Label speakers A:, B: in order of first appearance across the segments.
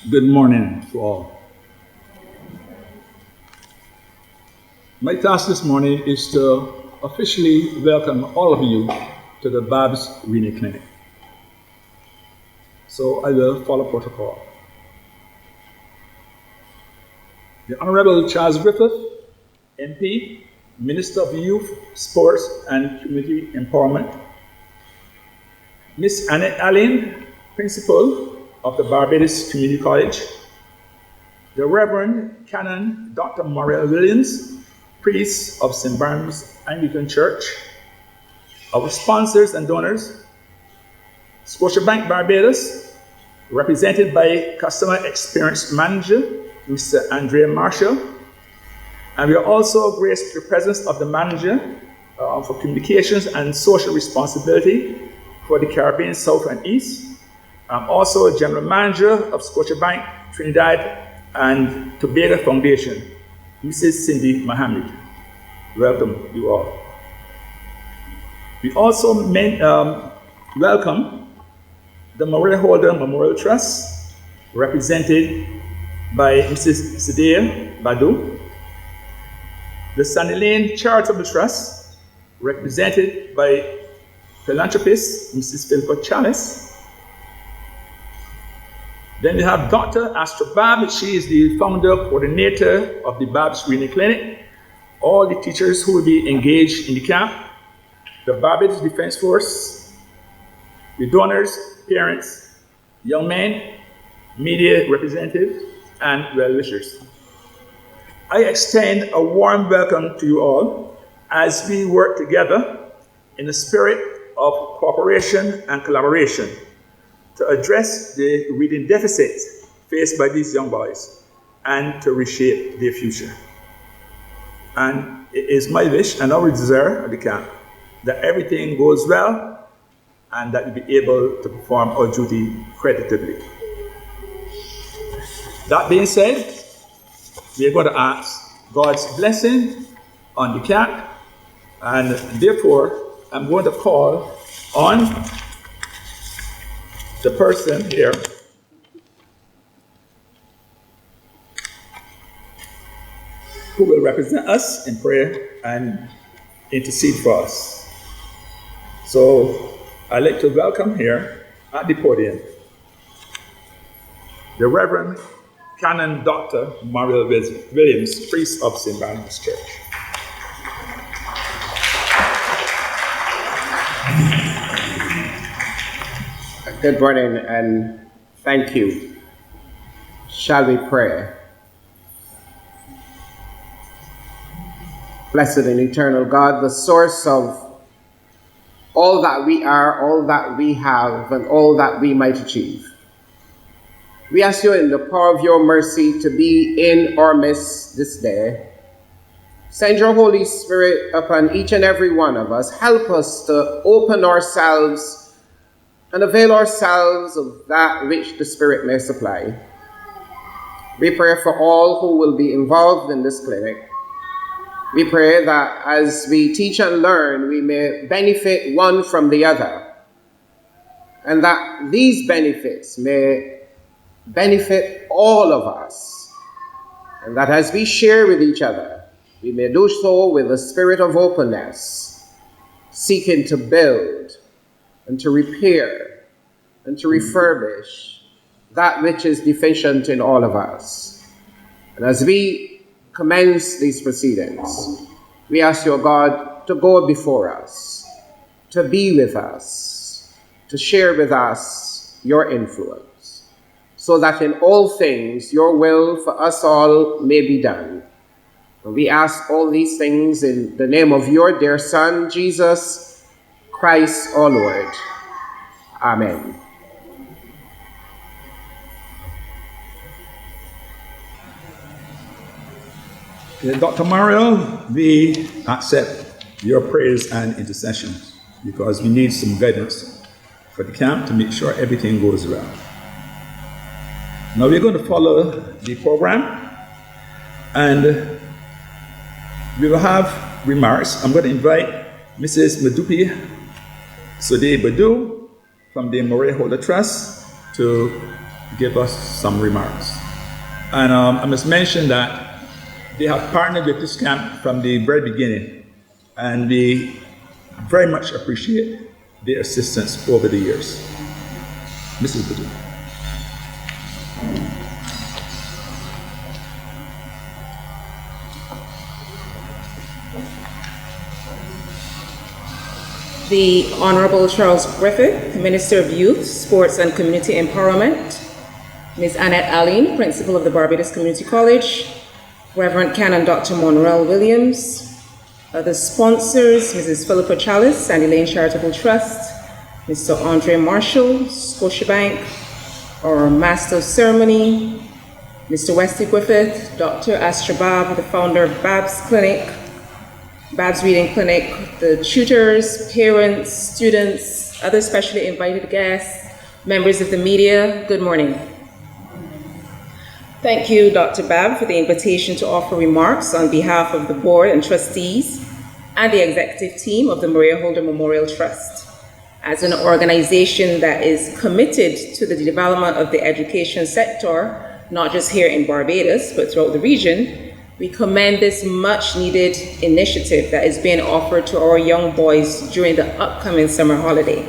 A: Good morning to all. My task this morning is to officially welcome all of you to the Babb's Reading Clinic. So I will follow protocol. The Honorable Charles Griffith, MP, Minister of Youth, Sports and Community Empowerment. Miss Annette Allen, Principal of the Barbados Community College. The Reverend Canon Dr. Muriel Williams, Priest of St. Barnabas Anglican Church. Our sponsors and donors, Scotiabank Barbados, represented by Customer Experience Manager, Mr. Andrea Marshall. And we are also graced with the presence of the Manager for Communications and Social Responsibility for the Caribbean South and East. I'm also General Manager of Scotiabank Trinidad and Tobago Foundation, Mrs. Cindy Mohammed. Welcome you all. We also welcome the Memorial Holder Memorial Trust, represented by Mrs. Sadea Badu. The Sandy Lane Charitable Trust, represented by philanthropist Mrs. Philippa Chalice. Then we have Dr. Astra Babb. She is the founder, coordinator of the Babb's Reading Clinic. All the teachers who will be engaged in the camp, the Barbados Defense Force, the donors, parents, young men, media representatives, and well-wishers. I extend a warm welcome to you all as we work together in a spirit of cooperation and collaboration to address the reading deficits faced by these young boys and to reshape their future. And it is my wish and our desire at the camp that everything goes well and that we'll be able to perform our duty creditably. That being said, we are going to ask God's blessing on the camp, and therefore I'm going to call on the person here who will represent us in prayer and intercede for us. So I'd like to welcome here at the podium the Reverend Canon Dr. Muriel Williams, Priest of St. Barnabas Church.
B: Good morning and thank you. Shall we pray? Blessed and eternal God, the source of all that we are, all that we have, and all that we might achieve. We ask you in the power of your mercy to be in our midst this day. Send your Holy Spirit upon each and every one of us. Help us to open ourselves and avail ourselves of that which the Spirit may supply. We pray for all who will be involved in this clinic. We pray that as we teach and learn, we may benefit one from the other, and that these benefits may benefit all of us, and that as we share with each other, we may do so with a spirit of openness, seeking to build and to repair and to refurbish that which is deficient in all of us. And as we commence these proceedings, we ask your God to go before us, to be with us, to share with us your influence, so that in all things your will for us all may be done. And we ask all these things in the name of your dear Son, Jesus Christ our Lord. Amen.
A: Dr. Muriel, we accept your prayers and intercessions because we need some guidance for the camp to make sure everything goes well. Now we're going to follow the program and we will have remarks. I'm going to invite Mrs. Madupi Sode Badu from the Memorial Holder Trust to give us some remarks. And I must mention that they have partnered with this camp from the very beginning, and we very much appreciate their assistance over the years. Mrs. Badu.
C: The Honorable Charles Griffith, Minister of Youth, Sports and Community Empowerment, Ms. Annette Allen, Principal of the Barbados Community College, Reverend Canon Dr. Monrell Williams, other sponsors, Mrs. Philippa Chalice, Sandy Lane Charitable Trust, Mr. Andre Marshall, Scotiabank, our Master of Ceremony, Mr. Wesley Griffith, Dr. Astra Babb, the founder of Babb's Clinic, Babb's Reading Clinic, the tutors, parents, students, other specially invited guests, members of the media, good morning. Thank you, Dr. Babb, for the invitation to offer remarks on behalf of the board and trustees and the executive team of the Maria Holder Memorial Trust. As an organization that is committed to the development of the education sector, not just here in Barbados, but throughout the region, we commend this much needed initiative that is being offered to our young boys during the upcoming summer holiday.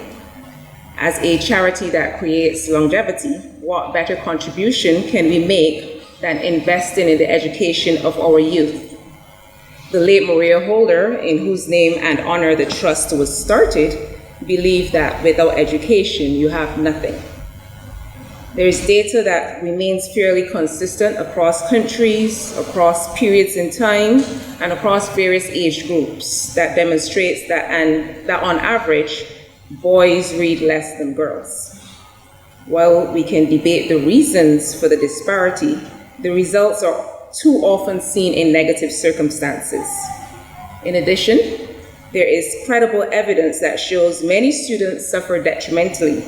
C: As a charity that creates longevity, what better contribution can we make than investing in the education of our youth? The late Maria Holder, in whose name and honor the trust was started, believed that without education, you have nothing. There is data that remains fairly consistent across countries, across periods in time, and across various age groups that demonstrates that on average, boys read less than girls. While we can debate the reasons for the disparity, the results are too often seen in negative circumstances. In addition, there is credible evidence that shows many students suffer detrimentally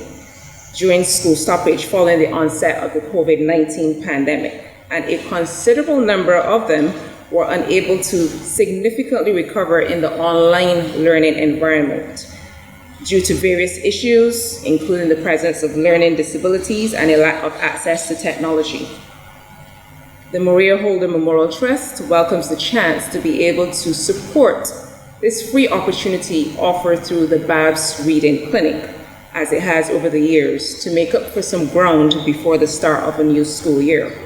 C: during school stoppage following the onset of the COVID-19 pandemic, and a considerable number of them were unable to significantly recover in the online learning environment due to various issues, including the presence of learning disabilities and a lack of access to technology. The Maria Holder Memorial Trust welcomes the chance to be able to support this free opportunity offered through the Babb's Reading Clinic, as it has over the years, to make up for some ground before the start of a new school year.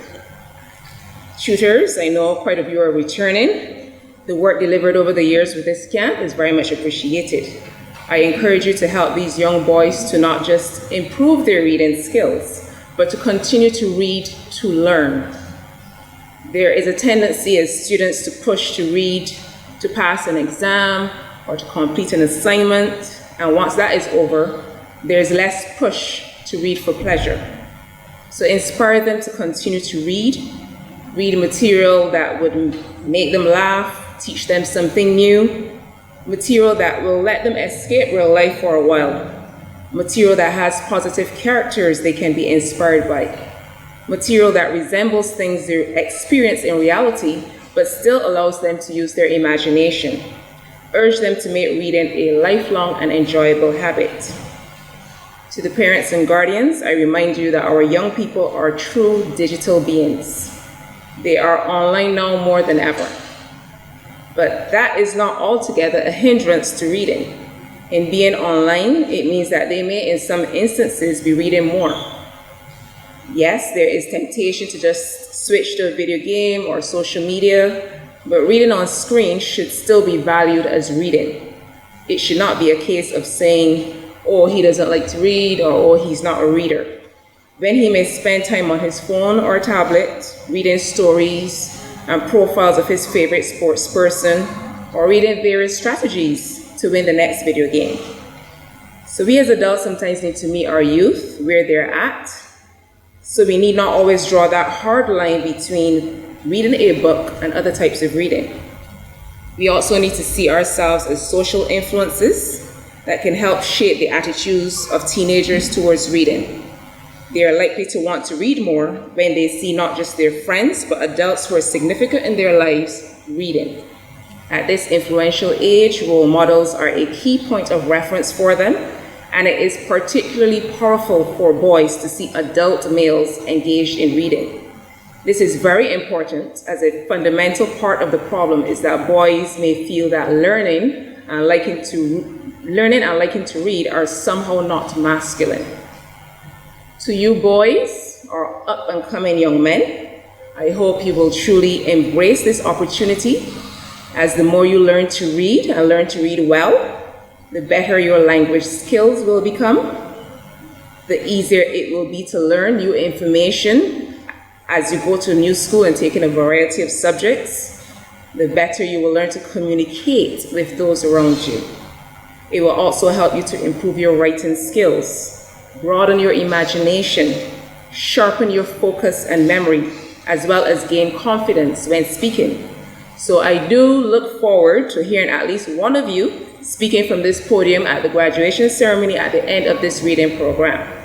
C: Tutors, I know quite a few are returning. The work delivered over the years with this camp is very much appreciated. I encourage you to help these young boys to not just improve their reading skills, but to continue to read to learn. There is a tendency as students to push to read to pass an exam or to complete an assignment, and once that is over, there's less push to read for pleasure. So inspire them to continue to read material that would make them laugh, teach them something new, material that will let them escape real life for a while, material that has positive characters they can be inspired by, material that resembles things they experience in reality, but still allows them to use their imagination. Urge them to make reading a lifelong and enjoyable habit. To the parents and guardians, I remind you that our young people are true digital beings. They are online now more than ever. But that is not altogether a hindrance to reading. In being online, it means that they may, in some instances, be reading more. Yes, there is temptation to just switch to a video game or social media, but reading on screen should still be valued as reading. It should not be a case of saying, oh, he doesn't like to read, or oh, he's not a reader. When he may spend time on his phone or tablet, reading stories and profiles of his favorite sports person, or reading various strategies to win the next video game. So we as adults sometimes need to meet our youth where they're at, so we need not always draw that hard line between reading a book and other types of reading. We also need to see ourselves as social influences that can help shape the attitudes of teenagers towards reading. They are likely to want to read more when they see not just their friends, but adults who are significant in their lives reading. At this influential age, role models are a key point of reference for them, and it is particularly powerful for boys to see adult males engaged in reading. This is very important, as a fundamental part of the problem is that boys may feel that learning and liking to read are somehow not masculine. To you boys, or up-and-coming young men, I hope you will truly embrace this opportunity, as the more you learn to read and learn to read well, the better your language skills will become, the easier it will be to learn new information as you go to a new school and take in a variety of subjects, the better you will learn to communicate with those around you. It will also help you to improve your writing skills, broaden your imagination, sharpen your focus and memory, as well as gain confidence when speaking. So I do look forward to hearing at least one of you speaking from this podium at the graduation ceremony at the end of this reading program.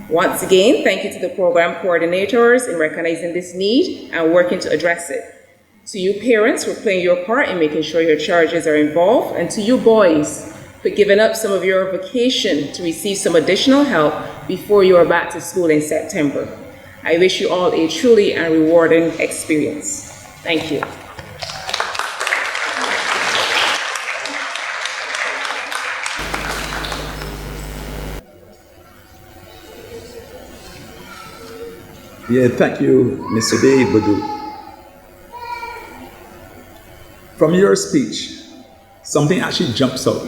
C: Once again, thank you to the program coordinators in recognizing this need and working to address it. To you parents for playing your part in making sure your charges are involved, and to you boys for giving up some of your vacation to receive some additional help before you are back to school in September. I wish you all a truly and rewarding experience. Thank you.
A: Yeah, thank you, Mr. Dave Badu. From your speech, something actually jumps out.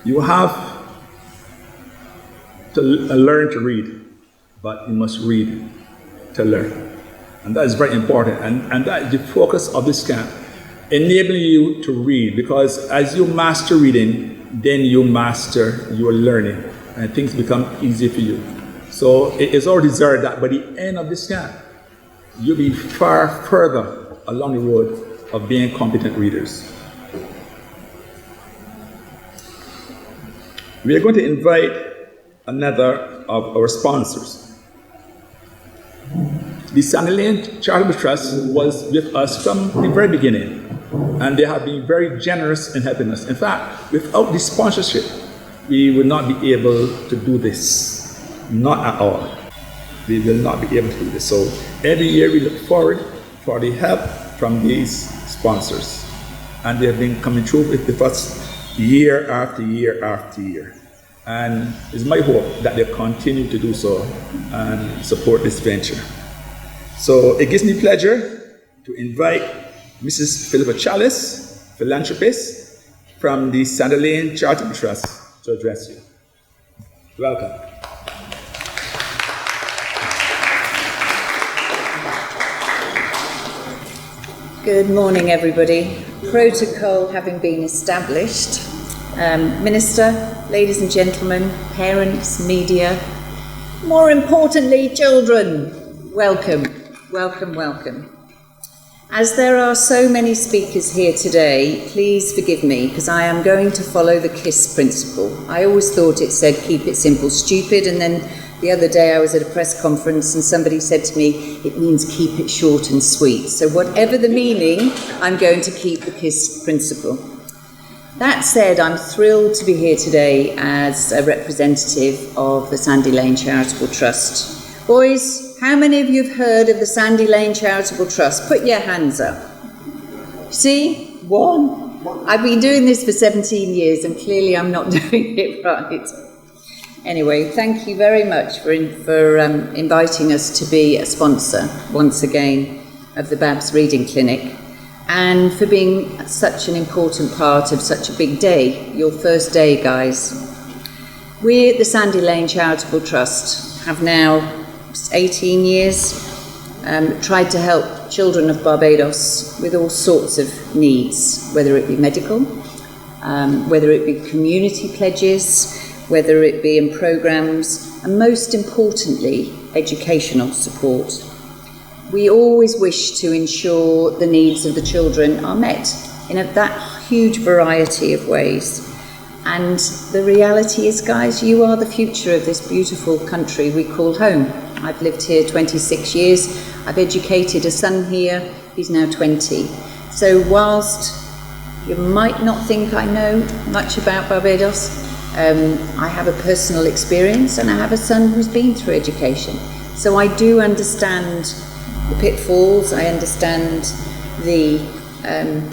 A: You have to learn to read, but you must read to learn. And that is very important. And that is the focus of this camp, enabling you to read, because as you master reading, then you master your learning, and things become easy for you. So it is our desire that by the end of this camp, you'll be far further along the road of being competent readers. We are going to invite another of our sponsors. The Sandy Lane Charitable Trust was with us from the very beginning, and they have been very generous in helping us. In fact, without the sponsorship, we would not be able to do this. Not at all. We will not be able to do this. So every year we look forward for the help from these sponsors. And they have been coming through with us year after year after year. And it's my hope that they continue to do so and support this venture. So it gives me pleasure to invite Mrs. Philippa Chalice, philanthropist from the Sandy Lane Charitable Trust, to address you. Welcome.
D: Good morning, everybody. Protocol having been established, Minister, ladies and gentlemen, parents, media, more importantly, children, welcome, welcome, welcome. As there are so many speakers here today, please forgive me, because I am going to follow the KISS principle. I always thought it said keep it simple, stupid, and then the other day I was at a press conference and somebody said to me, it means keep it short and sweet. So whatever the meaning, I'm going to keep the KISS principle. That said, I'm thrilled to be here today as a representative of the Sandy Lane Charitable Trust. Boys, how many of you have heard of the Sandy Lane Charitable Trust? Put your hands up. See? One. I've been doing this for 17 years and clearly I'm not doing it right. Anyway, thank you very much for inviting us to be a sponsor, once again, of the Babb's Reading Clinic, and for being such an important part of such a big day, your first day, guys. We at the Sandy Lane Charitable Trust have now 18 years, tried to help children of Barbados with all sorts of needs, whether it be medical, whether it be community pledges, whether it be in programmes, and most importantly, educational support. We always wish to ensure the needs of the children are met in that huge variety of ways. And the reality is, guys, you are the future of this beautiful country we call home. I've lived here 26 years. I've educated a son here. He's now 20. So whilst You might not think I know much about Barbados. I have a personal experience and I have a son who's been through education. So I do understand the pitfalls, I understand the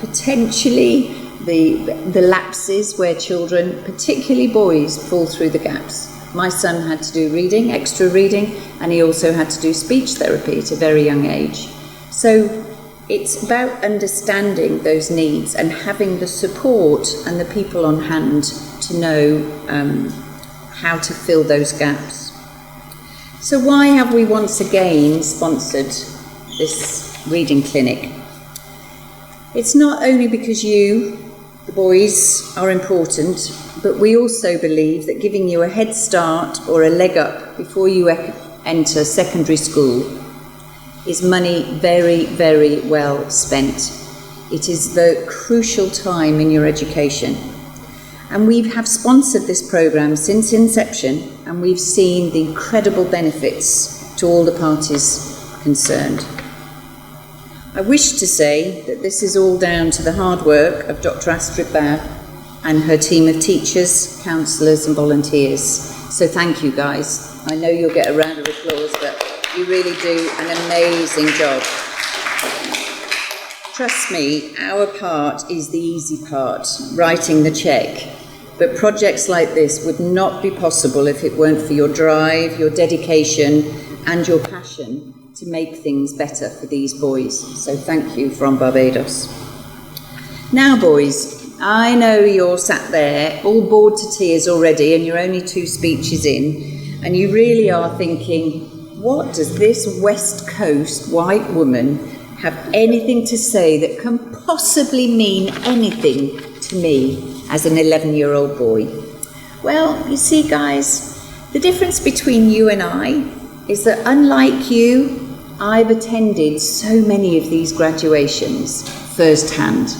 D: potentially the lapses where children, particularly boys, fall through the gaps. My son had to do reading, extra reading, and he also had to do speech therapy at a very young age. So it's about understanding those needs and having the support and the people on hand to know how to fill those gaps. So why have we once again sponsored this reading clinic? It's not only because you, the boys, are important, but we also believe that giving you a head start or a leg up before you enter secondary school is money very, very well spent. It is the crucial time in your education. And we have sponsored this programme since inception, and we've seen the incredible benefits to all the parties concerned. I wish to say that this is all down to the hard work of Dr. Astrid Babb and her team of teachers, counsellors and volunteers. So thank you guys. I know you'll get a round of applause, but you really do an amazing job. Trust me, our part is the easy part, writing the cheque. But projects like this would not be possible if it weren't for your drive, your dedication and your passion to make things better for these boys. So thank you from Barbados. Now boys, I know you're sat there all bored to tears already and you're only 2 speeches in and you really are thinking, what does this West Coast white woman have anything to say that can possibly mean anything to me as an 11-year-old boy? Well, you see guys, the difference between you and I is that unlike you, I've attended so many of these graduations firsthand.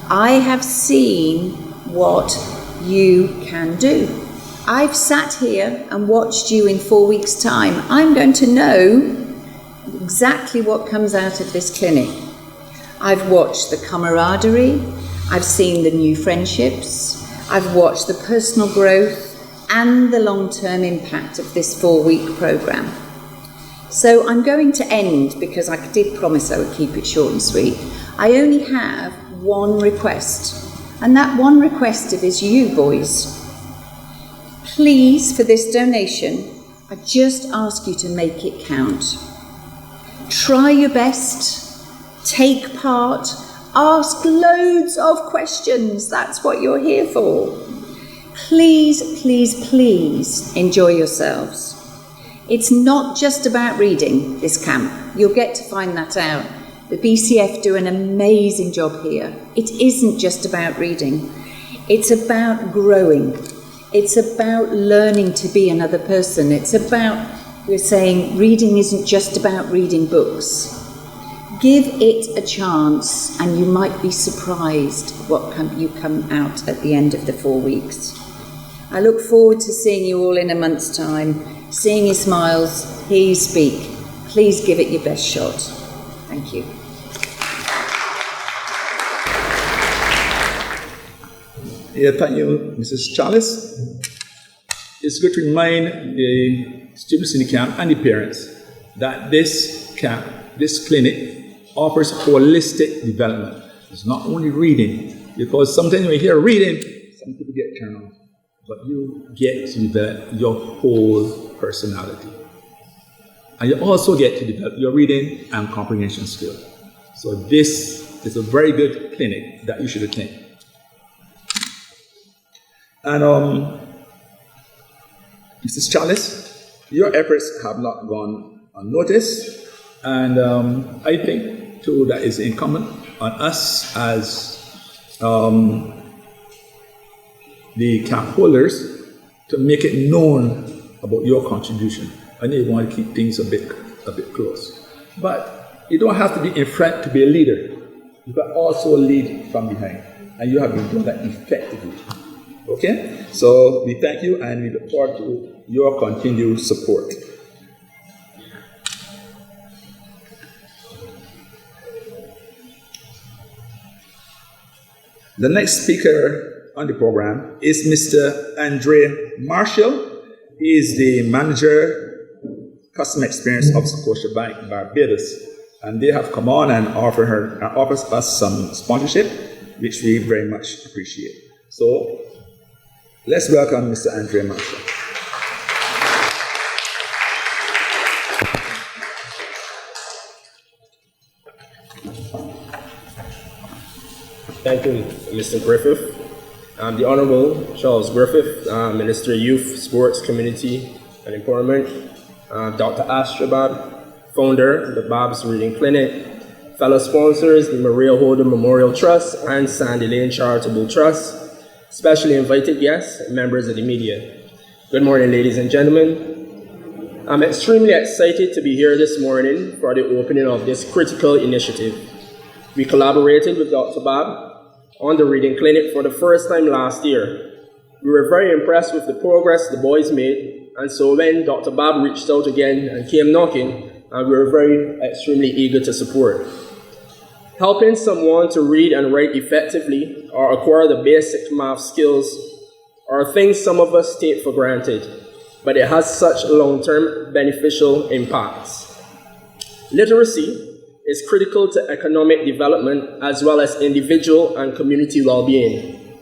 D: I have seen what you can do. I've sat here and watched you in 4 weeks' time. I'm going to know exactly what comes out of this clinic. I've watched the camaraderie, I've seen the new friendships, I've watched the personal growth and the long-term impact of this 4-week programme. So I'm going to end, because I did promise I would keep it short and sweet. I only have one request, and that one request is you boys. Please, for this donation, I just ask you to make it count. Try your best, take part, ask loads of questions. That's what you're here for. Please, please, please enjoy yourselves. It's not just about reading, this camp. You'll get to find that out. The BCF do an amazing job here. It isn't just about reading. It's about growing. It's about learning to be another person. It's about, we're saying, reading isn't just about reading books. Give it a chance and you might be surprised what you come out at the end of the 4 weeks. I look forward to seeing you all in a month's time, seeing your smiles, hear you speak. Please give it your best shot. Thank you.
A: Yeah, thank you, Mrs. Charles. It's good to remind the students in the camp and the parents that this camp, this clinic, offers holistic development. It's not only reading, because sometimes when you hear reading, some people get turned off, but you get to develop your whole personality. And you also get to develop your reading and comprehension skill. So this is a very good clinic that you should attend. And Mrs. Charles, your efforts have not gone unnoticed, and I think too that is incumbent on us as the camp holders to make it known about your contribution. I know you want to keep things a bit close, but you don't have to be in front to be a leader. You can also lead from behind, and you have been doing that effectively. Okay, so we thank you and we look forward to your continued support. The next speaker on the program is Mr. Andre Marshall. He is the Manager Customer Experience of Scotiabank Barbados. And they have come on and offers us some sponsorship, which we very much appreciate. So let's welcome Mr. Andre Marshall.
E: Thank you, Mr. Griffith. I'm the Honorable Charles Griffith, Minister of Youth, Sports, Community and Empowerment. Dr. Astra Babb, founder of the Babb's Reading Clinic. Fellow sponsors, the Maria Holder Memorial Trust and Sandy Lane Charitable Trust. Specially invited guests and members of the media. Good morning, ladies and gentlemen. I'm extremely excited to be here this morning for the opening of this critical initiative. We collaborated with Dr. Babb on the Reading Clinic for the first time last year. We were very impressed with the progress the boys made, and so when Dr. Babb reached out again and came knocking, we were extremely eager to support. Helping someone to read and write effectively or acquire the basic math skills are things some of us take for granted, but it has such long-term beneficial impacts. Literacy is critical to economic development as well as individual and community well-being.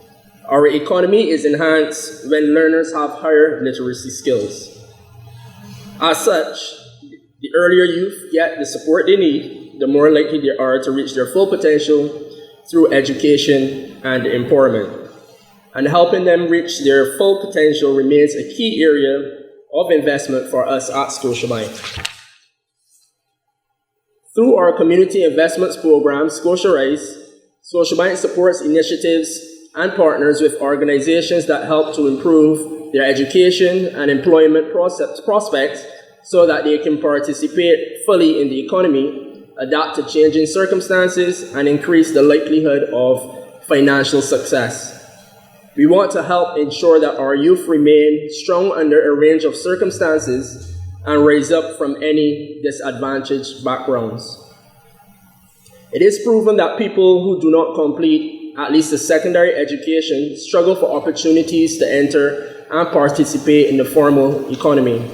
E: Our economy is enhanced when learners have higher literacy skills. As such, the earlier youth get the support they need, the more likely they are to reach their full potential through education and empowerment. And helping them reach their full potential remains a key area of investment for us at Scotiabank. Through our community investments program, Scotia Rise, Scotiabank supports initiatives and partners with organizations that help to improve their education and employment prospects so that they can participate fully in the economy, adapt to changing circumstances, and increase the likelihood of financial success. We want to help ensure that our youth remain strong under a range of circumstances and rise up from any disadvantaged backgrounds. It is proven that people who do not complete at least a secondary education struggle for opportunities to enter and participate in the formal economy.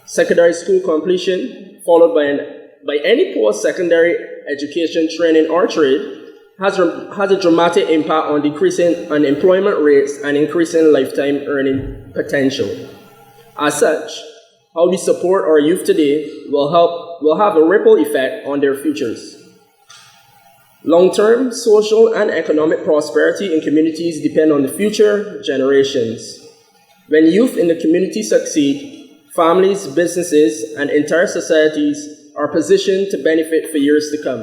E: Secondary school completion, followed by any post-secondary education, training, or trade, has a dramatic impact on decreasing unemployment rates and increasing lifetime earning potential. As such, how we support our youth today will have a ripple effect on their futures. Long-term social and economic prosperity in communities depend on the future generations. When youth in the community succeed, families, businesses, and entire societies are positioned to benefit for years to come.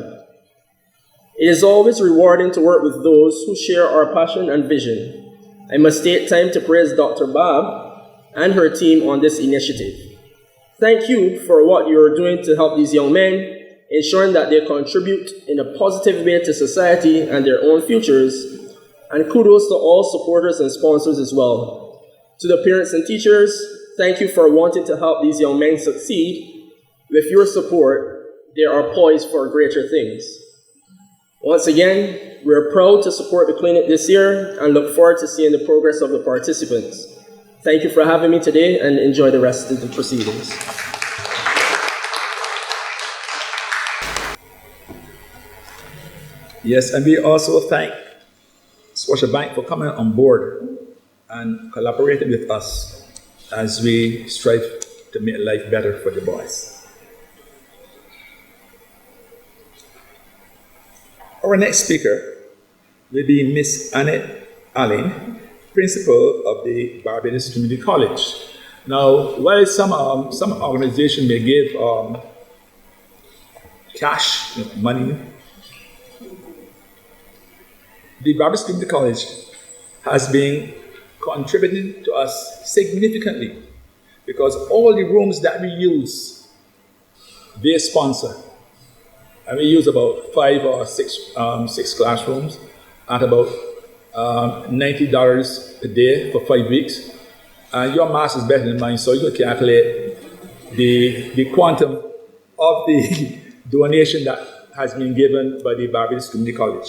E: It is always rewarding to work with those who share our passion and vision. I must take time to praise Dr. Babb and her team on this initiative. Thank you for what you are doing to help these young men, ensuring that they contribute in a positive way to society and their own futures, and kudos to all supporters and sponsors as well. To the parents and teachers, thank you for wanting to help these young men succeed. With your support, they are poised for greater things. Once again, we're proud to support the clinic this year and look forward to seeing the progress of the participants. Thank you for having me today and enjoy the rest of the proceedings.
A: Yes, and we also thank Scotiabank for coming on board and collaborating with us as we strive to make life better for the boys. Our next speaker will be Miss Annette Allen, Principal of the Barbados Community College. Now, while some organizations may give cash, money, the Barbados Community College has been contributing to us significantly because all the rooms that we use, they sponsor. And we use about 5 or 6 classrooms at about $90 a day for 5 weeks. And your math is better than mine, so you can calculate the quantum of the donation that has been given by the Barbados Community College.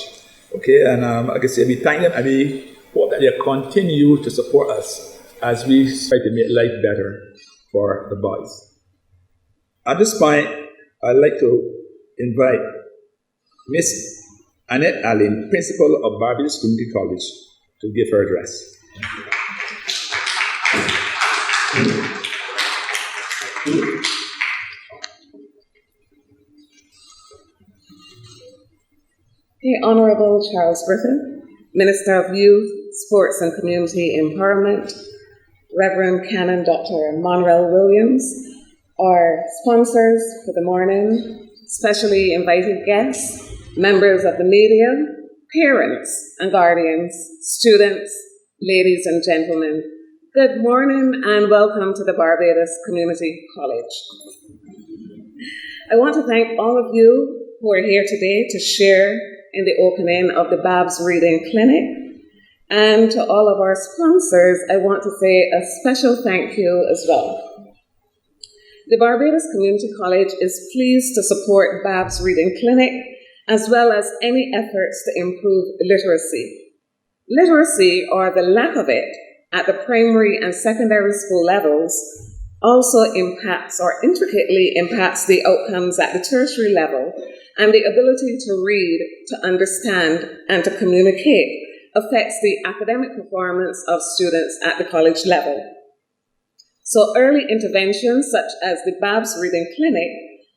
A: Okay, and like I say, we thank them and we hope that they continue to support us as we try to make life better for the boys. At this point, I'd like to invite Miss Annette Allen, Principal of Barbados Community College, to give her address.
F: The Honourable Charles Griffin, Minister of Youth, Sports and Community Empowerment, Reverend Canon Dr. Monrell Williams, our sponsors for the morning, specially invited guests, members of the media, parents and guardians, students, ladies and gentlemen, good morning and welcome to the Barbados Community College. I want to thank all of you who are here today to share in the opening of the Babb's Reading Clinic. And to all of our sponsors, I want to say a special thank you as well. The Barbados Community College is pleased to support Babb's Reading Clinic, as well as any efforts to improve literacy. Literacy, or the lack of it, at the primary and secondary school levels also impacts or intricately impacts the outcomes at the tertiary level, and the ability to read, to understand, and to communicate affects the academic performance of students at the college level. So early interventions such as the Babb's Reading Clinic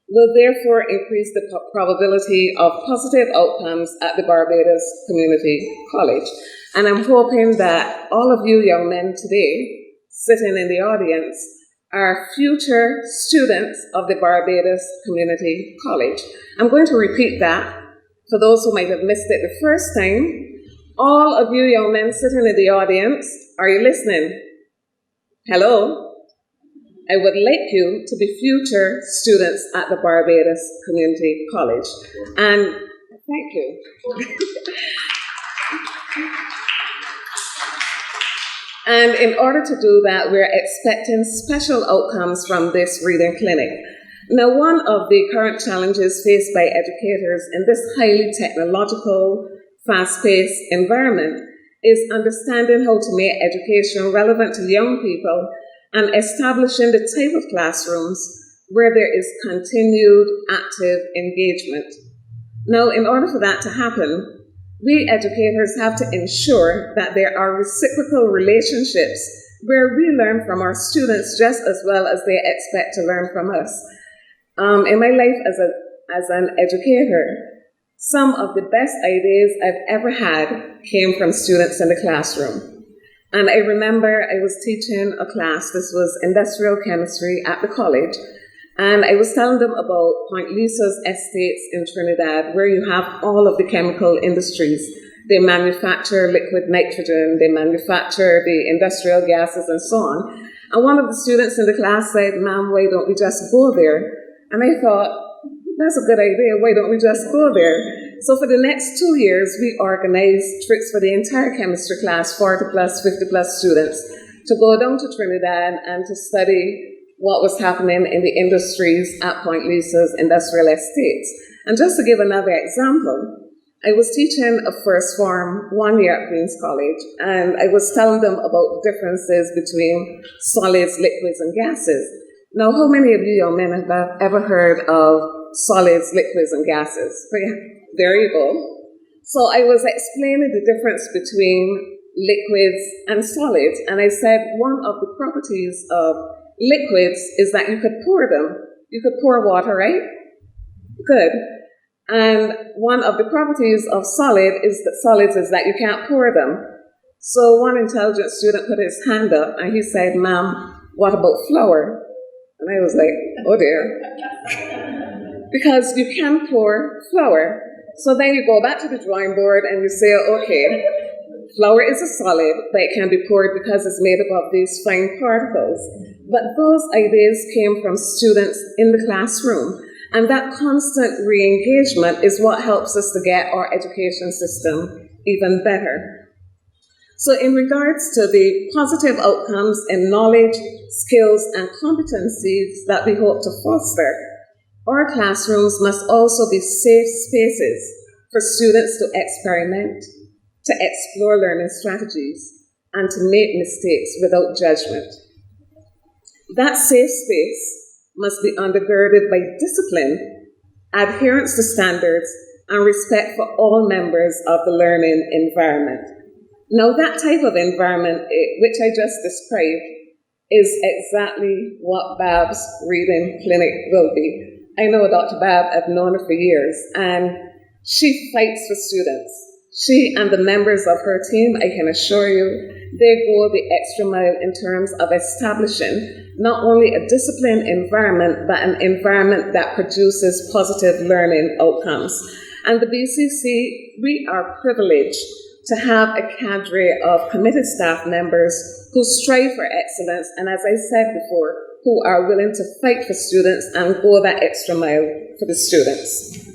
F: will therefore increase the probability of positive outcomes at the Barbados Community College. And I'm hoping that all of you young men today, sitting in the audience, are future students of the Barbados Community College. I'm going to repeat that for those who might have missed it the first time. All of you young men sitting in the audience, are you listening? Hello? I would like you to be future students at the Barbados Community College. And thank you. And in order to do that, we're expecting special outcomes from this reading clinic. Now, one of the current challenges faced by educators in this highly technological, fast-paced environment is understanding how to make education relevant to young people and establishing the type of classrooms where there is continued active engagement. Now, in order for that to happen, we educators have to ensure that there are reciprocal relationships where we learn from our students just as well as they expect to learn from us. In my life as an educator, some of the best ideas I've ever had came from students in the classroom. And I remember I was teaching a class, this was industrial chemistry at the college, and I was telling them about Point Lisa's estates in Trinidad, where you have all of the chemical industries. They manufacture liquid nitrogen, they manufacture the industrial gases and so on. And one of the students in the class said, "Ma'am, why don't we just go there?" And I thought, that's a good idea, why don't we just go there? So for the next 2 years, we organized trips for the entire chemistry class, 40 plus, 50 plus students, to go down to Trinidad and to study what was happening in the industries at Point Lisa's industrial estates. And just to give another example, I was teaching a first form 1 year at Queen's College, and I was telling them about the differences between solids, liquids, and gases. Now, how many of you young men have ever heard of solids, liquids, and gases? So yeah, there you go. So I was explaining the difference between liquids and solids, and I said one of the properties of liquids is that you could pour them. You could pour water, right? Good. And one of the properties of solids is that you can't pour them. So one intelligent student put his hand up and he said, "Ma'am, what about flour?" And I was like, oh dear. Because you can pour flour. So then you go back to the drawing board and you say, okay, flour is a solid, but it can be poured because it's made up of these fine particles. But those ideas came from students in the classroom. And that constant re-engagement is what helps us to get our education system even better. So in regards to the positive outcomes in knowledge, skills, and competencies that we hope to foster, our classrooms must also be safe spaces for students to experiment, to explore learning strategies, and to make mistakes without judgment. That safe space must be undergirded by discipline, adherence to standards, and respect for all members of the learning environment. Now, that type of environment, which I just described, is exactly what Babb's Reading Clinic will be. I know Dr. Babb, I've known her for years, and she fights for students. She and the members of her team, I can assure you, they go the extra mile in terms of establishing not only a disciplined environment, but an environment that produces positive learning outcomes. And the BCC, we are privileged to have a cadre of committed staff members who strive for excellence, and as I said before, who are willing to fight for students and go that extra mile for the students.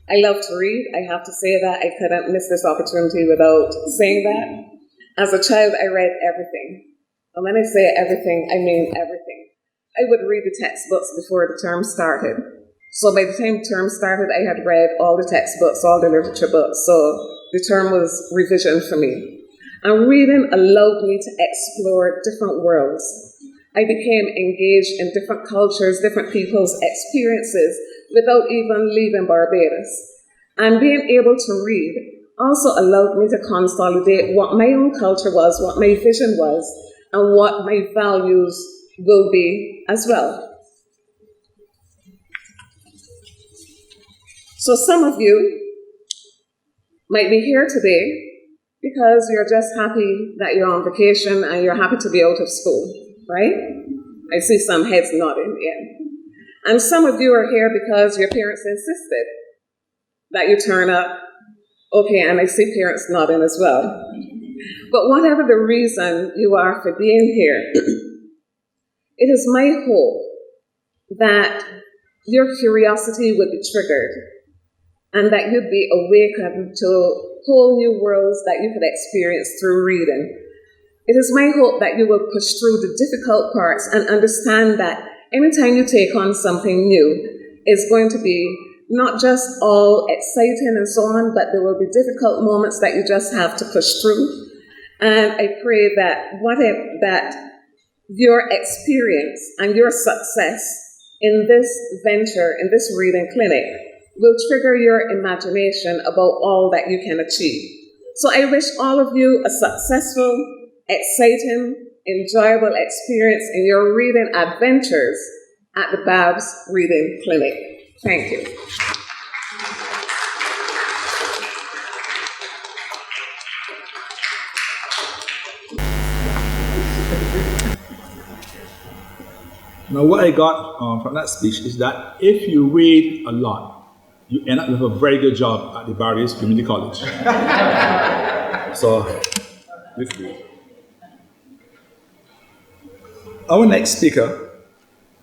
F: I love to read. I have to say that. I couldn't miss this opportunity without saying that. As a child, I read everything. And when I say everything, I mean everything. I would read the textbooks before the term started. So by the time the term started, I had read all the textbooks, all the literature books. So the term was revision for me. And reading allowed me to explore different worlds. I became engaged in different cultures, different people's experiences without even leaving Barbados. And being able to read also allowed me to consolidate what my own culture was, what my vision was, and what my values will be as well. So some of you might be here today because you're just happy that you're on vacation and you're happy to be out of school, right? I see some heads nodding, yeah. And some of you are here because your parents insisted that you turn up. Okay, and I see parents nodding as well. But whatever the reason you are for being here, it is my hope that your curiosity would be triggered and that you'd be awakened to whole new worlds that you could experience through reading. It is my hope that you will push through the difficult parts and understand that anytime you take on something new, it's going to be not just all exciting and so on, but there will be difficult moments that you just have to push through. And I pray that your experience and your success in this venture, in this reading clinic, will trigger your imagination about all that you can achieve. So I wish all of you a successful, exciting, enjoyable experience in your reading adventures at the Babb's Reading Clinic. Thank you.
A: Now, what I got from that speech is that if you read a lot, you end up with a very good job at the Barbados Community College. So, let's do it. Our next speaker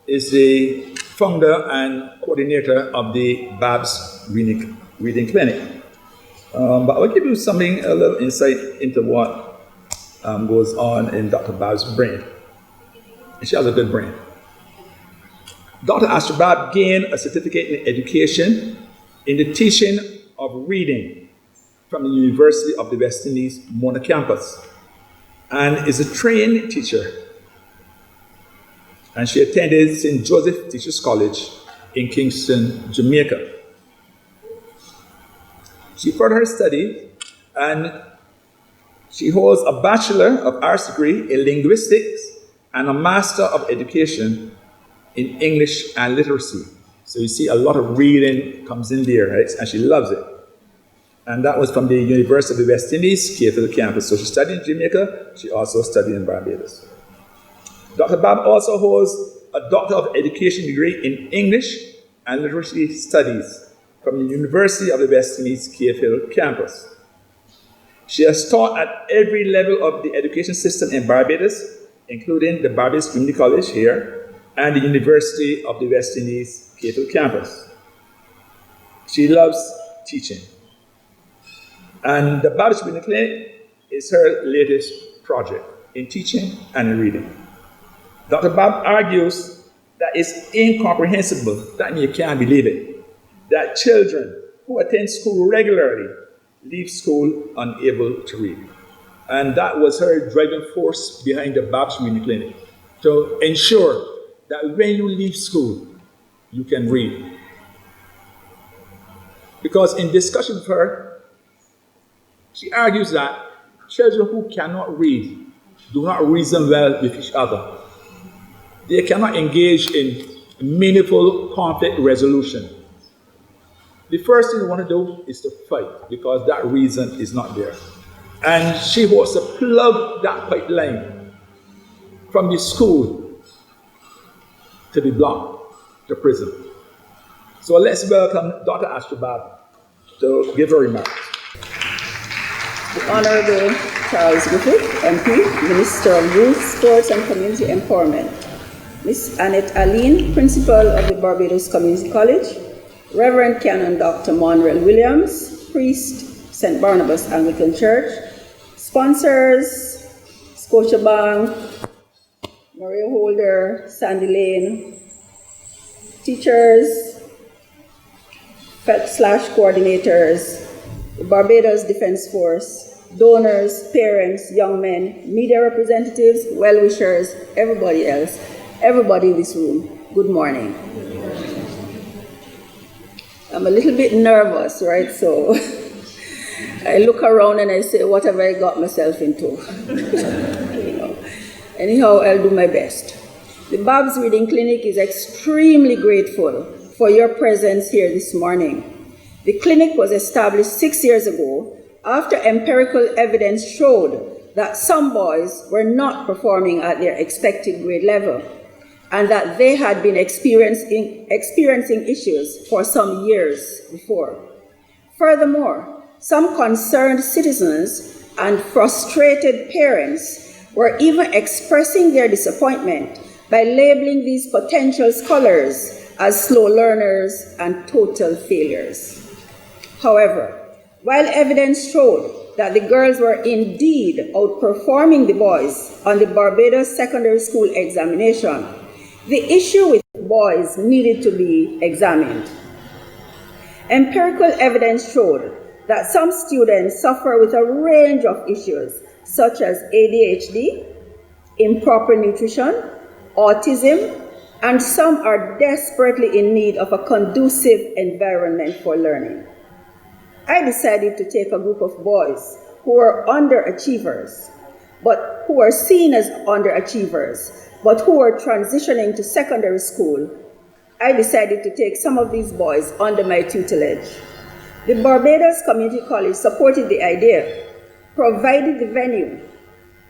A: is the founder and coordinator of the Babb's Reading Clinic. But I'll give you a little insight into what goes on in Dr. Babb's brain. And she has a good brain. Dr. Astra Babb gained a certificate in education in the teaching of reading from the University of the West Indies, Mona campus, and is a trained teacher. And she attended St. Joseph Teachers College in Kingston, Jamaica. She furthered her study and she holds a Bachelor of Arts degree in Linguistics and a Master of Education in English and Literacy. So you see a lot of reading comes in there, right? And she loves it. And that was from the University of the West Indies, Clearfield campus. So she studied in Jamaica, she also studied in Barbados. Dr. Babb also holds a Doctor of Education degree in English and Literacy Studies from the University of the West Indies, Clearfield campus. She has taught at every level of the education system in Barbados, including the Barbados Community College here, and the University of the West Indies, Clearfield campus. She loves teaching. And the Babb's Reading Clinic is her latest project in teaching and in reading. Dr. Babb argues that it's incomprehensible, that you can't believe it, that children who attend school regularly leave school unable to read. And that was her driving force behind the Babb's Reading Clinic, to ensure that when you leave school, you can read. Because in discussion with her, she argues that children who cannot read do not reason well with each other. They cannot engage in meaningful conflict resolution. The first thing you want to do is to fight, because that reason is not there. And she wants to plug that pipeline from the school to the block, to prison. So let's welcome Dr. Astra Babb to give her remarks.
G: The Honorable Charles Griffith, MP, Minister of Youth, Sports and Community Empowerment. Miss Annette Aline, Principal of the Barbados Community College. Reverend Canon Dr. Monreal Williams, Priest, St. Barnabas Anglican Church. Sponsors, Scotiabank, Maria Holder, Sandy Lane. Teachers, /coordinators, the Barbados Defense Force, donors, parents, young men, media representatives, well-wishers, everybody else, everybody in this room, good morning. I'm a little bit nervous, right? So I look around and I say, what have I got myself into? Anyhow, I'll do my best. The Babb's Reading Clinic is extremely grateful for your presence here this morning. The clinic was established 6 years ago after empirical evidence showed that some boys were not performing at their expected grade level and that they had been experiencing issues for some years before. Furthermore, some concerned citizens and frustrated parents were even expressing their disappointment by labeling these potential scholars as slow learners and total failures. However, while evidence showed that the girls were indeed outperforming the boys on the Barbados Secondary School examination, the issue with boys needed to be examined. Empirical evidence showed that some students suffer with a range of issues such as ADHD, improper nutrition, autism, and some are desperately in need of a conducive environment for learning. I decided to take a group of boys who were underachievers, but who were seen as underachievers, but who were transitioning to secondary school. I decided to take some of these boys under my tutelage. The Barbados Community College supported the idea, provided the venue,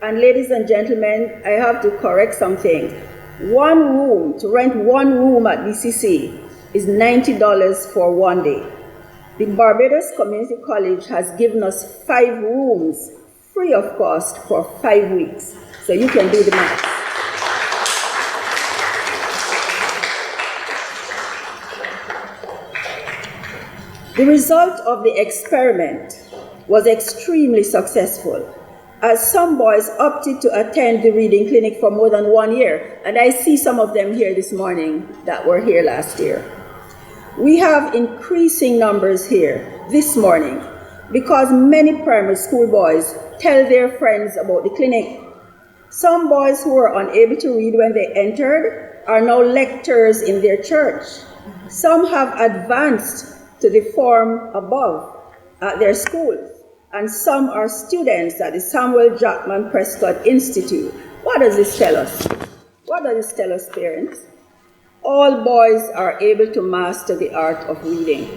G: and ladies and gentlemen, I have to correct something. To rent one room at BCC is $90 for 1 day. The Barbados Community College has given us 5 rooms free of cost for 5 weeks. So you can do the math. The result of the experiment was extremely successful, as some boys opted to attend the reading clinic for more than 1 year, and I see some of them here this morning that were here last year. We have increasing numbers here this morning because many primary school boys tell their friends about the clinic. Some boys who were unable to read when they entered are now lectors in their church. Some have advanced to the form above at their schools, and some are students at the Samuel Jackman Prescott Institute. What does this tell us? What does this tell us, parents? All boys are able to master the art of reading.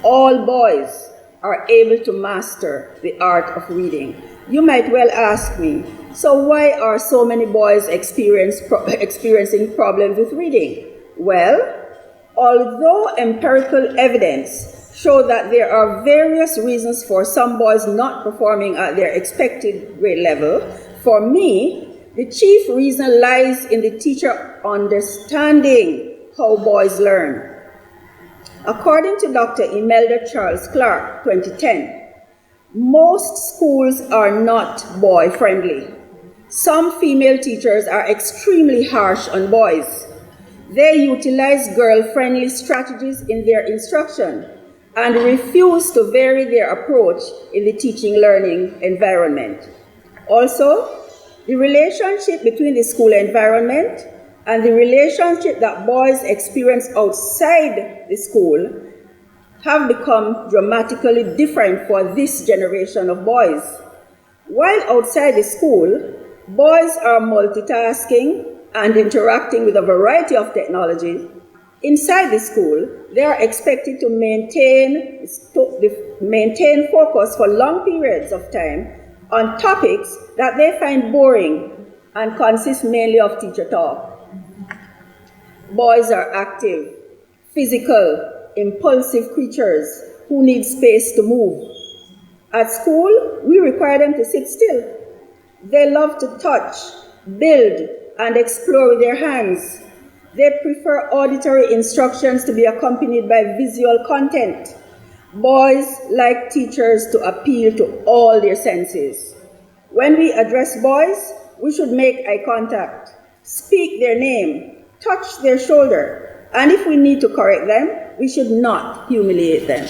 G: All boys are able to master the art of reading. You might well ask me, so why are so many boys experiencing problems with reading? Well, although empirical evidence show that there are various reasons for some boys not performing at their expected grade level, for me, the chief reason lies in the teacher understanding how boys learn. According to Dr. Imelda Charles Clark, 2010, most schools are not boy-friendly. Some female teachers are extremely harsh on boys. They utilize girl-friendly strategies in their instruction, and refuse to vary their approach in the teaching-learning environment. Also, the relationship between the school environment and the relationship that boys experience outside the school have become dramatically different for this generation of boys. While outside the school, boys are multitasking and interacting with a variety of technologies. Inside the school, they are expected to maintain focus for long periods of time on topics that they find boring and consist mainly of teacher talk. Boys are active, physical, impulsive creatures who need space to move. At school, we require them to sit still. They love to touch, build, and explore with their hands. They prefer auditory instructions to be accompanied by visual content. Boys like teachers to appeal to all their senses. When we address boys, we should make eye contact, speak their name, touch their shoulder, and if we need to correct them, we should not humiliate them.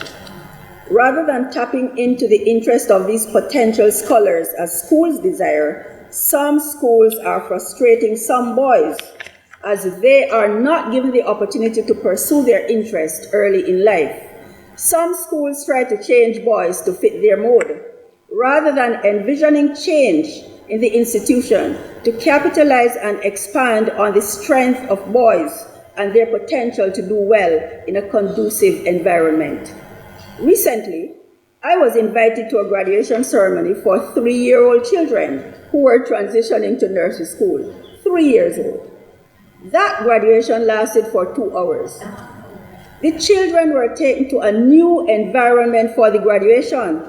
G: Rather than tapping into the interest of these potential scholars as schools desire, some schools are frustrating some boys as they are not given the opportunity to pursue their interest early in life. Some schools try to change boys to fit their mode, rather than envisioning change in the institution to capitalize and expand on the strength of boys and their potential to do well in a conducive environment. Recently, I was invited to a graduation ceremony for 3-year-old children who were transitioning to nursery school, 3 years old. That graduation lasted for 2 hours. The children were taken to a new environment for the graduation,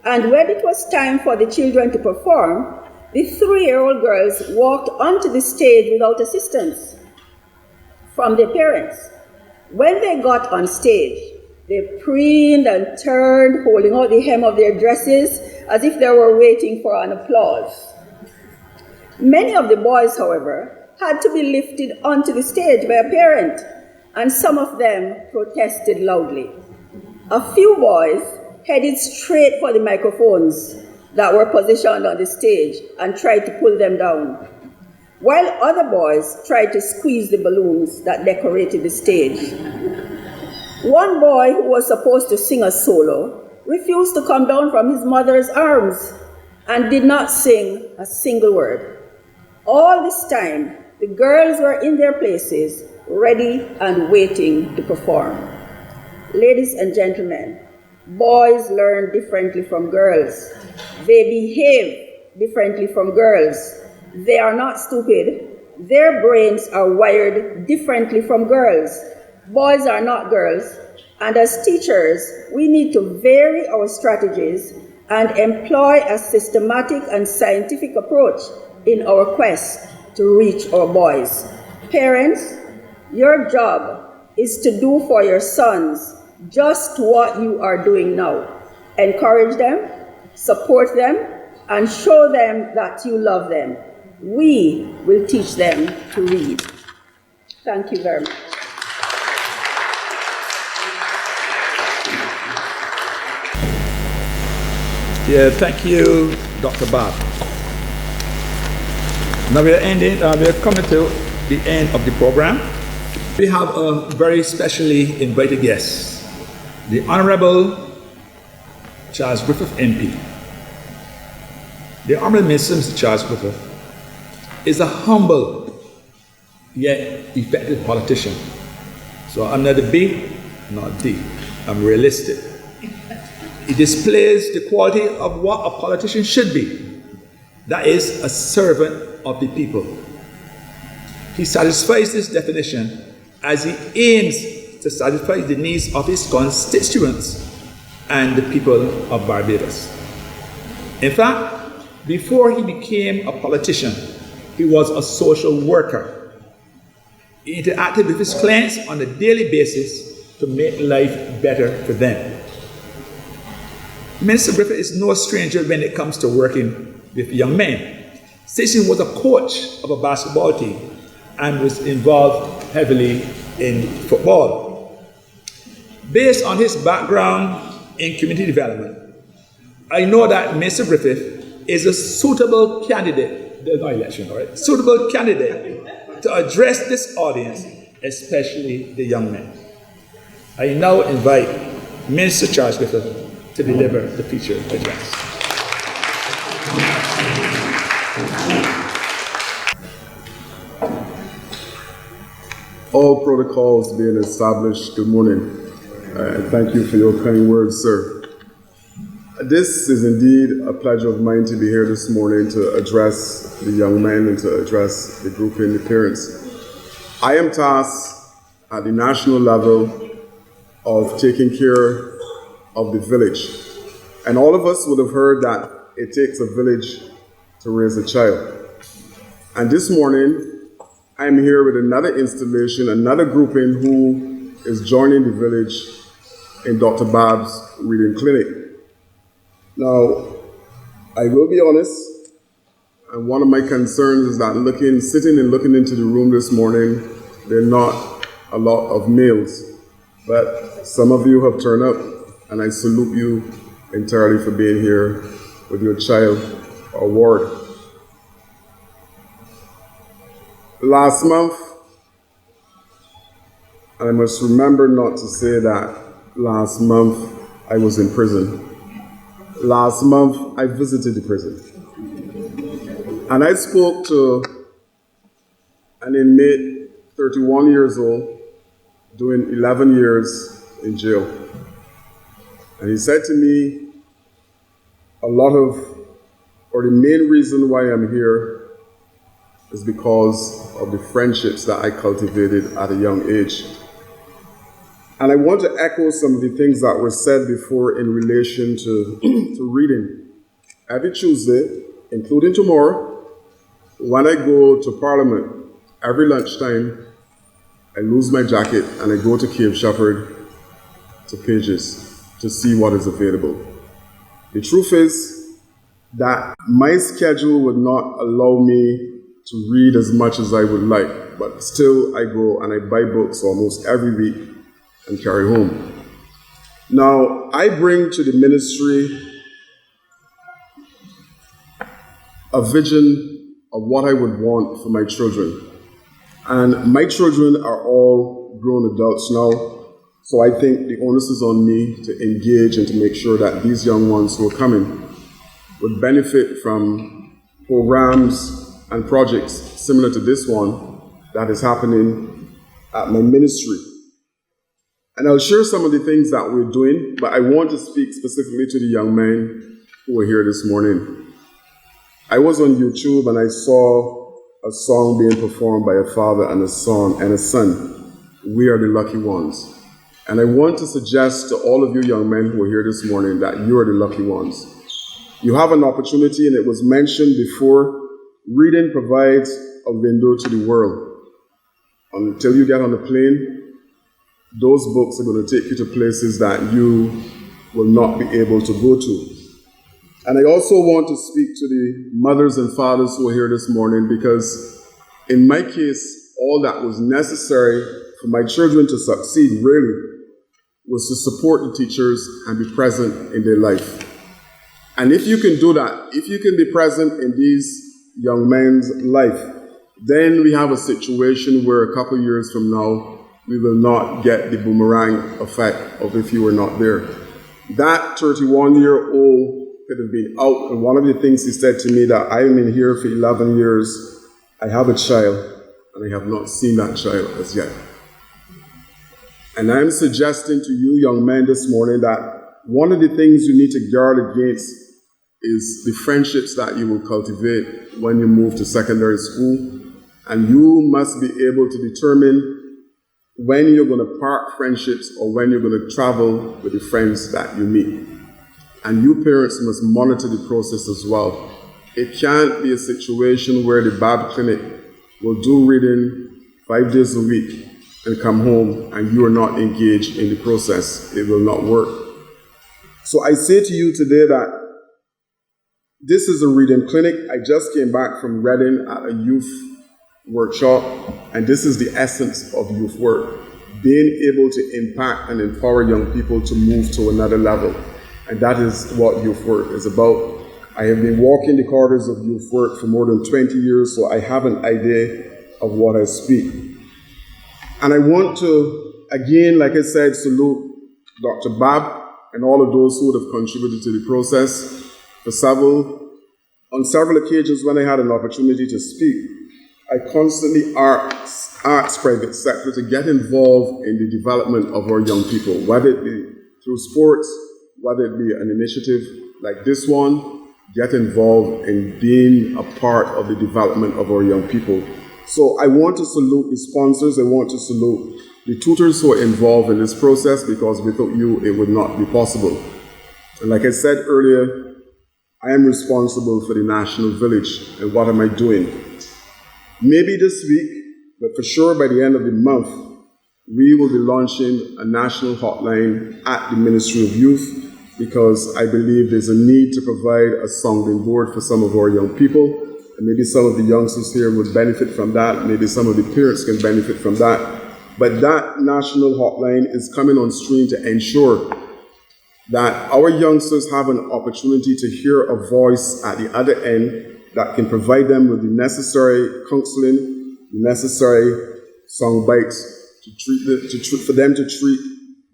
G: and when it was time for the children to perform, the 3-year-old girls walked onto the stage without assistance from their parents. When they got on stage, they preened and turned, holding out the hem of their dresses as if they were waiting for an applause. Many of the boys, however, had to be lifted onto the stage by a parent, and some of them protested loudly. A few boys headed straight for the microphones that were positioned on the stage and tried to pull them down, while other boys tried to squeeze the balloons that decorated the stage. One boy who was supposed to sing a solo refused to come down from his mother's arms and did not sing a single word. All this time, the girls were in their places, ready and waiting to perform. Ladies and gentlemen, boys learn differently from girls. They behave differently from girls. They are not stupid. Their brains are wired differently from girls. Boys are not girls, and as teachers, we need to vary our strategies and employ a systematic and scientific approach in our quest to reach our boys. Parents, your job is to do for your sons just what you are doing now. Encourage them, support them, and show them that you love them. We will teach them to read. Thank you very much.
A: Yeah, thank you, Dr. Babb. Now we're coming to the end of the program. We have a very specially invited guest, the Honorable Charles Griffith MP. The Honorable Minister, Mr. Charles Griffith, is a humble yet effective politician. So I'm not a B, not D. I'm realistic. He displays the quality of what a politician should be. That is, a servant of the people. He satisfies this definition as he aims to satisfy the needs of his constituents and the people of Barbados. In fact, before he became a politician, he was a social worker. He interacted with his clients on a daily basis to make life better for them. Minister Griffith is no stranger when it comes to working with young men, since he was a coach of a basketball team and was involved heavily in football. Based on his background in community development, I know that Mr. Griffith is a suitable candidate, there's no election, all right? Suitable candidate to address this audience, especially the young men. I now invite Minister Charles Griffith to deliver the featured address.
H: All protocols being established, good morning. Thank you for your kind words, sir. This is indeed a pleasure of mine to be here this morning to address the young men and to address the group and the parents. I am tasked at the national level of taking care of the village. And all of us would have heard that it takes a village to raise a child. And this morning, I'm here with another installation, another grouping who is joining the village in Dr. Babb's reading clinic. Now, I will be honest, and one of my concerns is that sitting and looking into the room this morning, there are not a lot of males, but some of you have turned up, and I salute you entirely for being here with your child or ward. Last month, and I must remember not to say that last month I was in prison. Last month I visited the prison. And I spoke to an inmate, 31 years old, doing 11 years in jail. And he said to me, the main reason why I'm here is because of the friendships that I cultivated at a young age. And I want to echo some of the things that were said before in relation to reading. Every Tuesday, including tomorrow, when I go to Parliament, every lunchtime, I lose my jacket and I go to Cave Shepherd to Pages to see what is available. The truth is that my schedule would not allow me to read as much as I would like, but still I go and I buy books almost every week and carry home. Now, I bring to the ministry a vision of what I would want for my children. And my children are all grown adults now, so I think the onus is on me to engage and to make sure that these young ones who are coming would benefit from programs and projects similar to this one that is happening at my ministry. And I'll share some of the things that we're doing, but I want to speak specifically to the young men who are here this morning. I was on YouTube and I saw a song being performed by a father and a son. We are the lucky ones. And I want to suggest to all of you young men who are here this morning that you are the lucky ones. You have an opportunity, and it was mentioned before, reading provides a window to the world. Until you get on the plane, those books are going to take you to places that you will not be able to go to. And I also want to speak to the mothers and fathers who are here this morning, because in my case, all that was necessary for my children to succeed really was to support the teachers and be present in their life. And if you can do that, if you can be present in these young men's life, then we have a situation where a couple years from now, we will not get the boomerang effect of if you were not there. That 31-year-old could have been out, and one of the things he said to me that I am in here for 11 years, I have a child, and I have not seen that child as yet. And I'm suggesting to you young men this morning that one of the things you need to guard against is the friendships that you will cultivate when you move to secondary school. And you must be able to determine when you're going to part friendships or when you're going to travel with the friends that you meet. And you parents must monitor the process as well. It can't be a situation where the Babb Clinic will do reading 5 days a week and come home and you are not engaged in the process. It will not work. So I say to you today that this is a reading clinic. I just came back from Reading at a youth workshop, and this is the essence of youth work. being able to impact and empower young people to move to another level. And that is what youth work is about. I have been walking the corridors of youth work for more than 20 years, so I have an idea of what I speak. And I want to, again, like I said, salute Dr. Babb and all of those who would have contributed to the process. On several occasions when I had an opportunity to speak, I constantly ask private sector to get involved in the development of our young people, whether it be through sports, whether it be an initiative like this one, get involved in being a part of the development of our young people. So I want to salute the sponsors, I want to salute the tutors who are involved in this process, because without you, it would not be possible. And like I said earlier, I am responsible for the National Village. And what am I doing? Maybe this week, but for sure by the end of the month, we will be launching a national hotline at the Ministry of Youth, because I believe there's a need to provide a sounding board for some of our young people. And maybe some of the youngsters here would benefit from that. Maybe some of the parents can benefit from that. But that national hotline is coming on stream to ensure that our youngsters have an opportunity to hear a voice at the other end that can provide them with the necessary counseling, the necessary sound bites for them to treat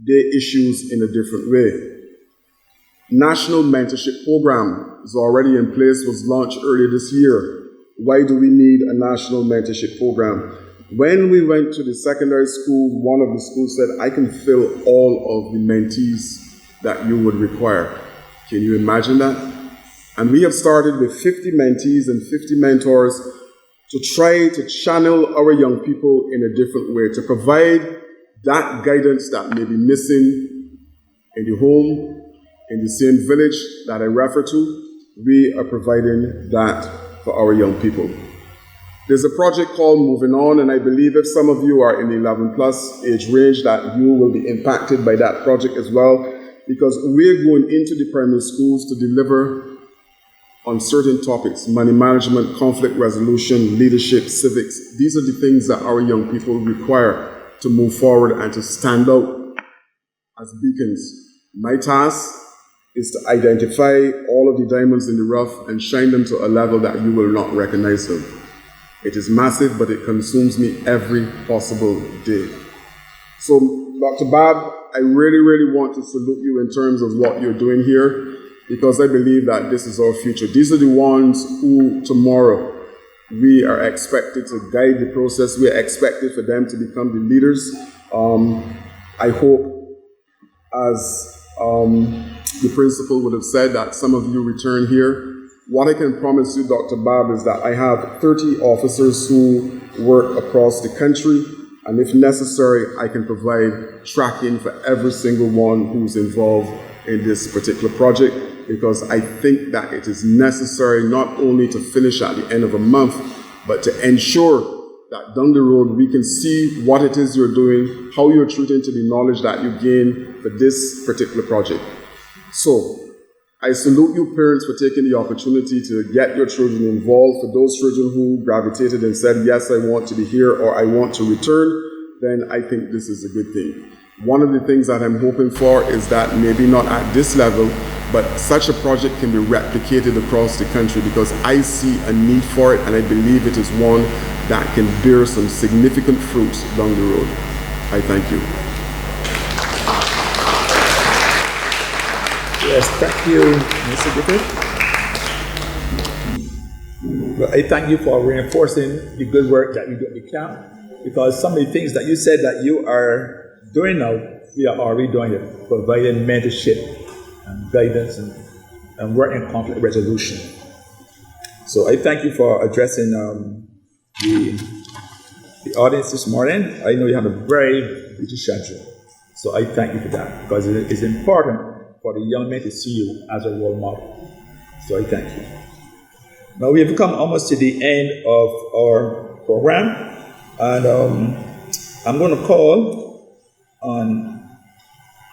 H: their issues in a different way. National mentorship program is already in place, was launched earlier this year. Why do we need a national mentorship program? When we went to the secondary school, one of the schools said, I can fill all of the mentees that you would require. Can you imagine that? And we have started with 50 mentees and 50 mentors to try to channel our young people in a different way, to provide that guidance that may be missing in the home, in the same village that I refer to. We are providing that for our young people. There's a project called Moving On, and I believe if some of you are in the 11 plus age range, that you will be impacted by that project as well, because we're going into the primary schools to deliver on certain topics: money management, conflict resolution, leadership, civics. These are the things that our young people require to move forward and to stand out as beacons. My task is to identify all of the diamonds in the rough and shine them to a level that you will not recognize them. It is massive, but it consumes me every possible day. So, Dr. Babb, I really, really want to salute you in terms of what you're doing here, because I believe that this is our future. These are the ones who tomorrow we are expected to guide the process. We are expected for them to become the leaders. I hope, as the principal would have said, that some of you return here. What I can promise you, Dr. Babb, is that I have 30 officers who work across the country, and if necessary, I can provide tracking for every single one who's involved in this particular project, because I think that it is necessary not only to finish at the end of a month, but to ensure that down the road we can see what it is you're doing, how you're treating to the knowledge that you gain for this particular project. So, I salute you parents for taking the opportunity to get your children involved. For those children who gravitated and said, yes, I want to be here, or I want to return, then I think this is a good thing. One of the things that I'm hoping for is that maybe not at this level, but such a project can be replicated across the country, because I see a need for it, and I believe it is one that can bear some significant fruits down the road. I thank you.
A: Yes, thank you, Mr. Gifford. Well, I thank you for reinforcing the good work that you do at the camp, because some of the things that you said that you are doing now, we are already doing it, providing mentorship and guidance and work in conflict resolution. So I thank you for addressing the audience this morning. I know you have a very busy schedule, so I thank you for that, because it is important for the young men to see you as a role model. So I thank you. Now we have come almost to the end of our program, and I'm going to call on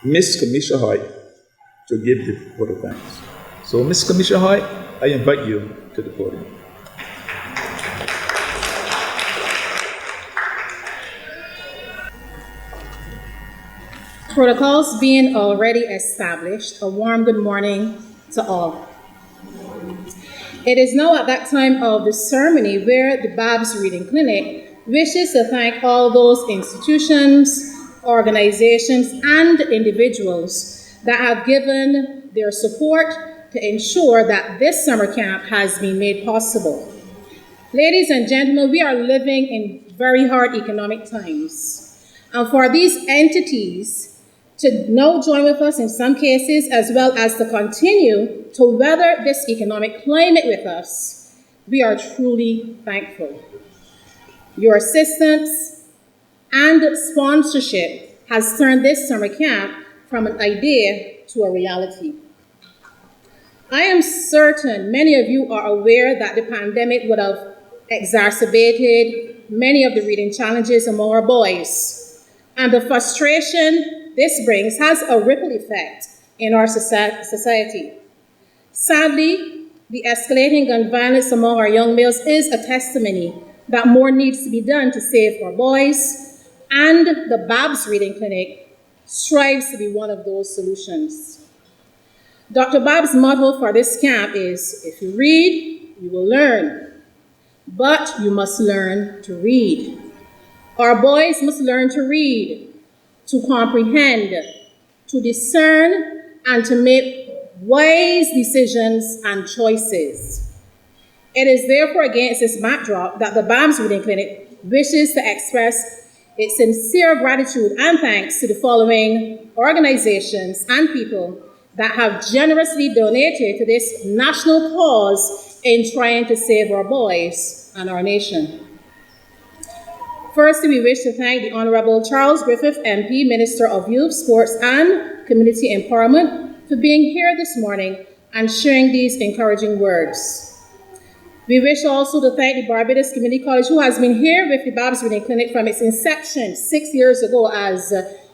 A: Miss Kamisha Hoyt to give the vote of thanks. So Miss Kamisha Hoyt, I invite you to the podium.
I: Protocols being already established, a warm good morning to all. It is now at that time of the ceremony where the Babb's Reading Clinic wishes to thank all those institutions, organizations, and individuals that have given their support to ensure that this summer camp has been made possible. Ladies and gentlemen, we are living in very hard economic times. And for these entities to now join with us in some cases, as well as to continue to weather this economic climate with us, we are truly thankful. Your assistance and sponsorship has turned this summer camp from an idea to a reality. I am certain many of you are aware that the pandemic would have exacerbated many of the reading challenges among our boys, and the frustration this brings has a ripple effect in our society. Sadly, the escalating gun violence among our young males is a testimony that more needs to be done to save our boys, and the Babb's Reading Clinic strives to be one of those solutions. Dr. Babb's motto for this camp is, if you read, you will learn, but you must learn to read. Our boys must learn to read, to comprehend, to discern, and to make wise decisions and choices. It is therefore against this backdrop that the Babb's Reading Clinic wishes to express its sincere gratitude and thanks to the following organizations and people that have generously donated to this national cause in trying to save our boys and our nation. Firstly, we wish to thank the Honorable Charles Griffith, MP, Minister of Youth, Sports and Community Empowerment, for being here this morning and sharing these encouraging words. We wish also to thank the Barbados Community College, who has been here with the Babb's Reading Clinic from its inception 6 years ago, as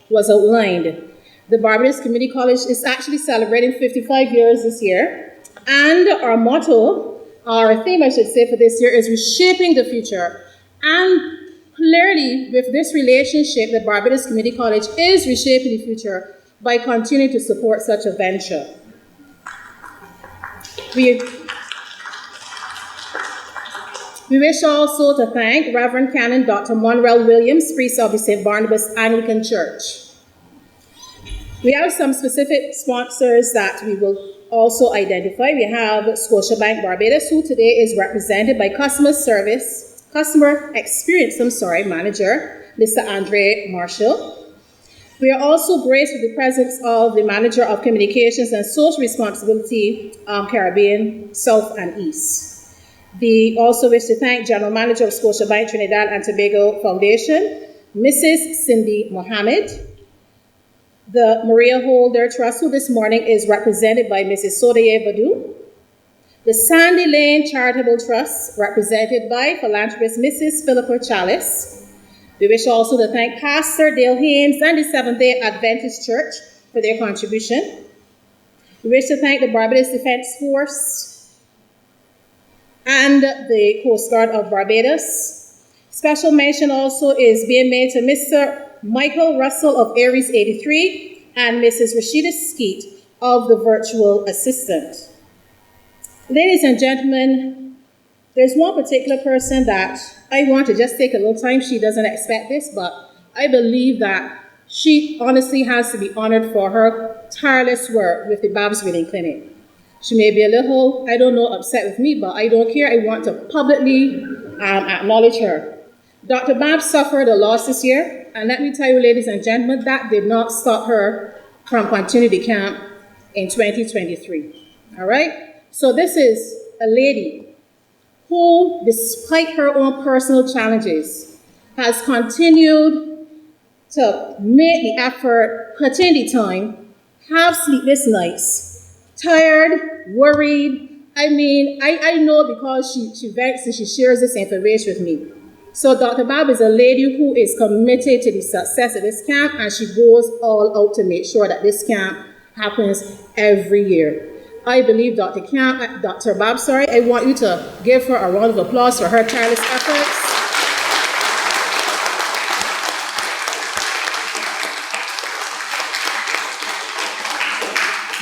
I: was outlined. The Barbados Community College is actually celebrating 55 years this year, and our motto, our theme I should say for this year, is reshaping the future. And clearly, with this relationship, the Barbados Community College is reshaping the future by continuing to support such a venture. We wish also to thank Reverend Canon Dr. Monrell Williams, priest of the St. Barnabas Anglican Church. We have some specific sponsors that we will also identify. We have Scotiabank Barbados, who today is represented by Customer Experience Manager, Mr. Andre Marshall. We are also graced with the presence of the Manager of Communications and Social Responsibility, Caribbean, South and East. We also wish to thank General Manager of Scotiabank Trinidad and Tobago Foundation, Mrs. Cindy Mohammed. The Maria Holder Trust, who this morning is represented by Mrs. Sodaye Badu. The Sandy Lane Charitable Trust, represented by philanthropist Mrs. Philippa Chalice. We wish also to thank Pastor Dale Haynes and the Seventh-day Adventist Church for their contribution. We wish to thank the Barbados Defense Force and the Coast Guard of Barbados. Special mention also is being made to Mr. Michael Russell of Aries 83 and Mrs. Rashida Skeet of the Virtual Assistant. Ladies and gentlemen, there's one particular person that I want to just take a little time. She doesn't expect this, but I believe that she honestly has to be honored for her tireless work with the Babb's Reading Clinic. She may be a little, I don't know, upset with me, but I don't care. I want to publicly acknowledge her. Dr. Babb suffered a loss this year, and let me tell you, ladies and gentlemen, that did not stop her from continuing the camp in 2023. All right? So this is a lady who, despite her own personal challenges, has continued to make the effort, put in the time, have sleepless nights, tired, worried. I mean, I know because she vents and she shares this information with me. So Dr. Babb is a lady who is committed to the success of this camp, and she goes all out to make sure that this camp happens every year. I believe Dr. Babb, I want you to give her a round of applause for her tireless efforts.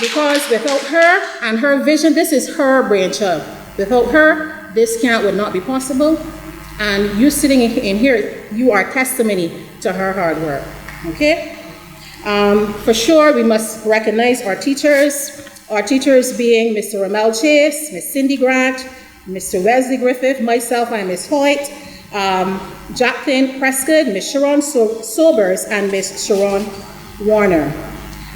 I: because without her and her vision, this is her brainchild. Without her, this camp would not be possible. And you sitting in here, you are testimony to her hard work, okay? For sure, we must recognize our teachers being Mr. Ramel Chase, Miss Cindy Grant, Mr. Wesley Griffith, myself, and Miss Hoyt, Jacqueline Prescott, Miss Sharon Sobers, and Miss Sharon Warner.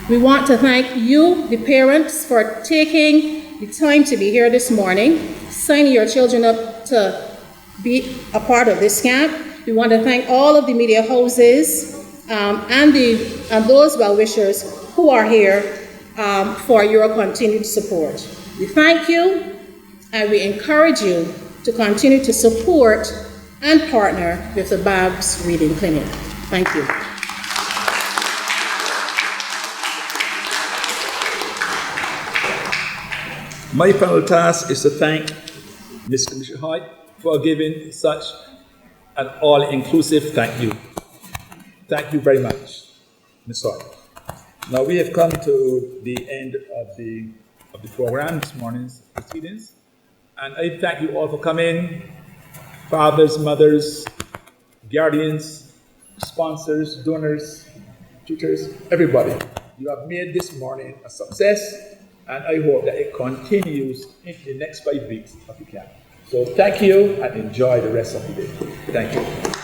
I: We want to thank you, the parents, for taking the time to be here this morning, signing your children up to be a part of this camp. We want to thank all of the media houses and those well-wishers who are here for your continued support. We thank you and we encourage you to continue to support and partner with the Babb's Reading Clinic. Thank you.
A: My final task is to thank Ms. Commissioner Hoyt for giving such an all-inclusive thank you. Thank you very much, Ms. Hoyt. Now we have come to the end of the program this morning's proceedings, and I thank you all for coming, fathers, mothers, guardians, sponsors, donors, tutors, everybody. You have made this morning a success, and I hope that it continues into the next 5 weeks of the camp. So thank you and enjoy the rest of the day. Thank you.